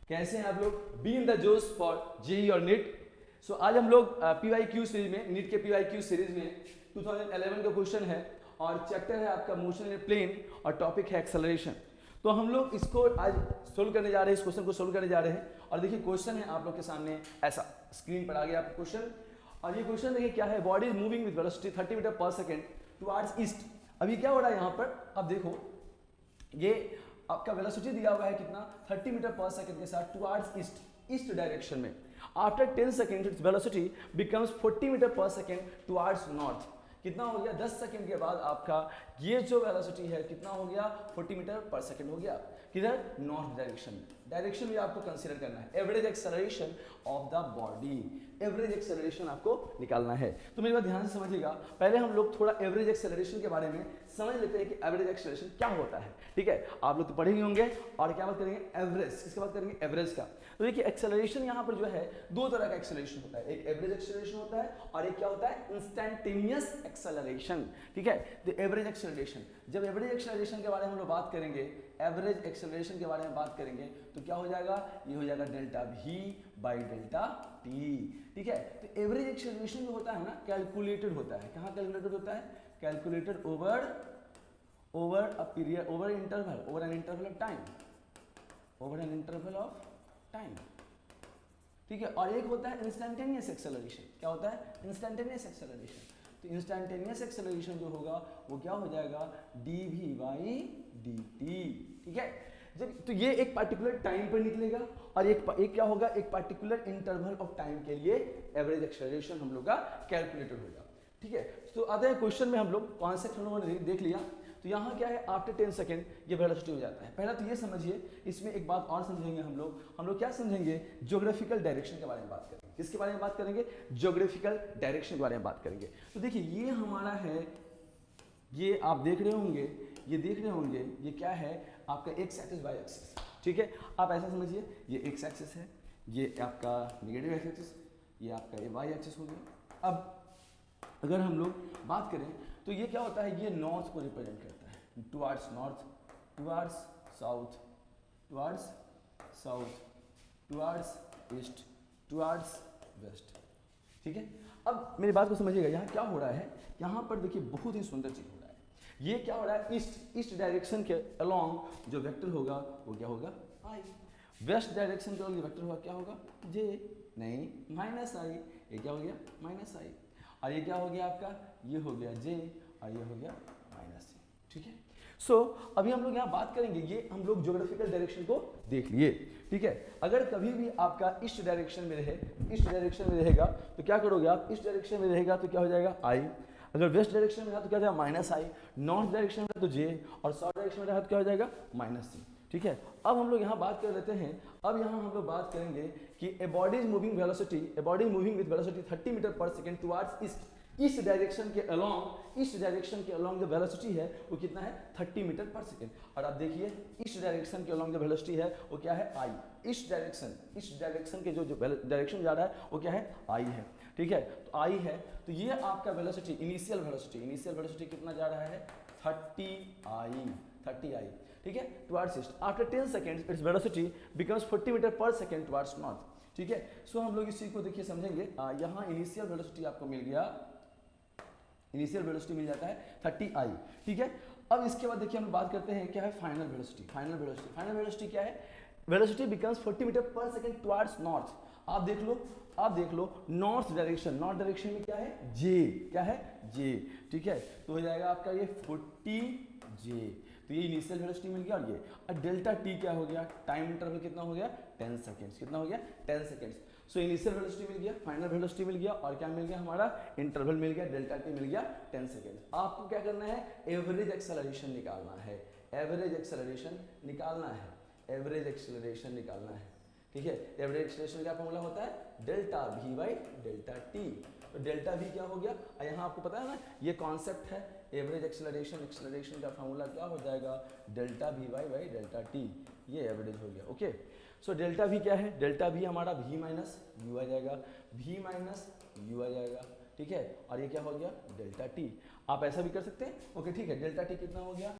कैसे हैं आप लोग? बी इन द जोश फॉर जेई और नीट। सो आज हम लोग पीवाईक्यू सीरीज में, नीट के पीवाईक्यू सीरीज में 2011 का क्वेश्चन है और चैप्टर है आपका मोशन इन प्लेन और टॉपिक है एक्सेलरेशन। तो हम लोग इसको आज सोल्व करने जा रहे हैं, इस क्वेश्चन को सोल्व करने जा रहे हैं। और देखिए क्वेश्चन है आप लोग के सामने ऐसा, स्क्रीन पर आ गया आपका क्वेश्चन। और ये क्वेश्चन देखिए क्या है, body is moving with velocity 30 meter per second towards east. अभी क्या हो रहा है यहाँ पर, अब देखो ये आपका वेलोसिटी दिया हुआ है कितना, 30 मीटर पर सेकंड के साथ टुवर्ड्स ईस्ट, ईस्ट डायरेक्शन में। After 10 second its velocity becomes 40 meter per second towards north. कितना हो गया, 10 सेकंड के बाद आपका ये जो वेलोसिटी है कितना हो गया, 40 मीटर पर सेकंड हो गया। किधर, नॉर्थ डायरेक्शन में। डायरेक्शन भी आपको कंसीडर करना है। Average acceleration of the body, average acceleration आपको निकालना है। तो मेरी बात ध्यान से समझिएगा। पहले हम लोग थोड़ा एवरेज एक्सेलरेशन के बारे में समझ लेते हैं कि एवरेज एक्सेलरेशन क्या होता है। ठीक है, आप लोग तो पढ़े ही होंगे। और क्या बात करेंगे, एवरेज। किसके बात करेंगे, एवरेज का। तो देखिए एक्सेलरेशन यहाँ पर जो है दो तरह का एक्सेलरेशन होता है, एक एवरेज एक्सेलरेशन होता है और एक क्या होता है, इंस्टैन्टेनियस एक्सेलरेशन। ठीक है, तो एवरेज एक्सेलरेशन, जब एवरेज एक्सेलरेशन के बारे में हम लोग बात करेंगे, एवरेज एक्सेलरेशन के बारे में बात करेंगे तो क्या हो जाएगा, ये हो जाएगा delta we by delta T. ठीक है, तो एवरेज एक्सेलरेशन जो होता है ना, कैलकुलेटेड होता है। कहाँ कैलकुलेटेड होता है, calculated over a period, over interval, over an interval of time, over an interval of time. ठीक है, और एक होता है इंस्टैन्टेनियस एक्सेलरेशन। क्या होता है, इंस्टैन्टेनियस एक्सेलरेशन। तो इंस्टैन्टेनियस एक्सेलरेशन जो होगा वो क्या हो जाएगा, d v by d t. ठीक है, जब तो ये एक पार्टिकुलर टाइम पर निकलेगा और एक क्या होगा, एक पार्टिकुलर इंटरवल ऑफ टाइम के लिए एवरेज एक्सेलरेशन हम लोग का कैलकुलेटेड होगा। ठीक है, तो आते हैं क्वेश्चन में। हम लोग कॉन्सेप्ट हम लोगों ने देख लिया। तो यहाँ क्या है, आफ्टर 10 सेकेंड ये वेलोसिटी हो जाता है। पहला तो ये समझिए, इसमें एक बात और समझेंगे हम लोग क्या समझेंगे, ज्योग्राफिकल डायरेक्शन के बारे में बात करेंगे। किसके बारे में बात करेंगे, ज्योग्राफिकल डायरेक्शन के बारे में बात करेंगे। तो देखिए ये हमारा है, ये आप देख रहे होंगे, ये देख रहे होंगे, ये क्या है आपका एक्स एक्सिस वाई एक्सिस। ठीक है, आप ऐसा समझिए, ये एक्स एक्सिस है, ये आपका नेगेटिव एक्स एक्सिस, ये आपका ये वाई एक्सिस हो गया। अब अगर हम लोग बात करें तो ये क्या होता है, ये नॉर्थ को रिप्रेजेंट करता है, towards north, towards south, towards south, towards east, towards waste. ठीक है, अब मेरी बात को समझिएगा, यहाँ क्या हो रहा है, यहाँ पर देखिए बहुत ही सुंदर चीज हो रहा है। ये क्या हो रहा है, ईस्ट डायरेक्शन के अलोंग जो वेक्टर होगा वो क्या होगा, आई। वेस्ट डायरेक्शन के अलोंग वेक्टर होगा क्या होगा, जे, नहीं माइनस आई। ये क्या हो गया, माइनस आई। और ये क्या हो गया आपका, ये हो गया जे और ये हो गया माइनस सी। ठीक है, सो अभी हम लोग यहाँ बात करेंगे, ये हम लोग ज्योग्राफिकल डायरेक्शन को देख लिए। ठीक है, अगर कभी भी आपका ईस्ट डायरेक्शन में रहे, ईस्ट डायरेक्शन में रहेगा तो क्या करोगे आप, ईस्ट डायरेक्शन में रहेगा तो क्या हो जाएगा, आई। अगर वेस्ट डायरेक्शन में रहा तो क्या हो जाएगा, माइनस आई। नॉर्थ डायरेक्शन में रहा तो जे, और साउथ डायरेक्शन में रहा तो क्या हो जाएगा, माइनस सी। ठीक है, अब हम लोग यहाँ बात कर लेते हैं, अब यहाँ हम लोग बात करेंगे कि A body is moving velocity, A body moving with velocity 30 meter per second towards east. East direction के अलोंग, ईस्ट डायरेक्शन के अलोंग जो वेलोसिटी है वो कितना है, 30 मीटर पर सेकंड। और आप देखिए ईस्ट डायरेक्शन के अलोंग जो वेलोसिटी है वो क्या है, आई। ईस्ट डायरेक्शन के जो डायरेक्शन जा रहा है वो क्या है, आई है। ठीक है, तो आई है, तो ये आपका वेलोसिटी, इनिशियल वेलोसिटी कितना जा रहा है, 30 आई। ठीक है, towards east. After 10 seconds its velocity becomes 40 meter per second towards north. ठीक है, सो हम लोग इस चीज को देखिए समझेंगे। यहाँ इनिशियल वेलोसिटी आपको मिल गया, इनिशियल वेलोसिटी मिल जाता है 30 आई। ठीक है, अब इसके बाद देखिए हम बात करते हैं क्या है, फाइनल वेलोसिटी। फाइनल वेलोसिटी क्या है, velocity becomes 40 meter per second towards north. आप देख लो नॉर्थ डायरेक्शन में क्या है, जे, क्या है, जे। ठीक है, तो हो जाएगा आपका ये 40 जे। तो ये इनिशियल वेलोसिटी मिल गया। और ये और डेल्टा टी क्या हो गया, टाइम इंटरवल कितना हो गया, 10 सेकेंड्स। कितना हो गया, 10 सेकेंड्स। सो इनिशियल वेलोसिटी मिल गया, फाइनल वेलोसिटी मिल गया, और क्या मिल गया, हमारा इंटरवल मिल गया, डेल्टा टी मिल गया 10 सेकेंड्स। आपको क्या करना है, एवरेज एक्सेलरेशन निकालना है, एवरेज एक्सेलरेशन निकालना है, एवरेज एक्सेलरेशन निकालना है। ठीक है, एवरेज एक्सेलरेशन का फॉर्मूला होता है delta we by delta T. तो डेल्टा वी क्या हो गया, यहाँ आपको पता है ना, ये कॉन्सेप्ट है एवरेज एक्सेलरेशन का फॉर्मूला क्या हो जाएगा, delta we by delta T. ये एवरेज हो गया। ओके, सो डेल्टा वी क्या है, डेल्टा वी हमारा वी माइनस यू आ जाएगा, वी माइनस यू आ जाएगा। ठीक है, और ये क्या हो गया, डेल्टा टी। आप ऐसा भी कर सकते हैं। ओके ठीक है, डेल्टा टी कितना हो गया,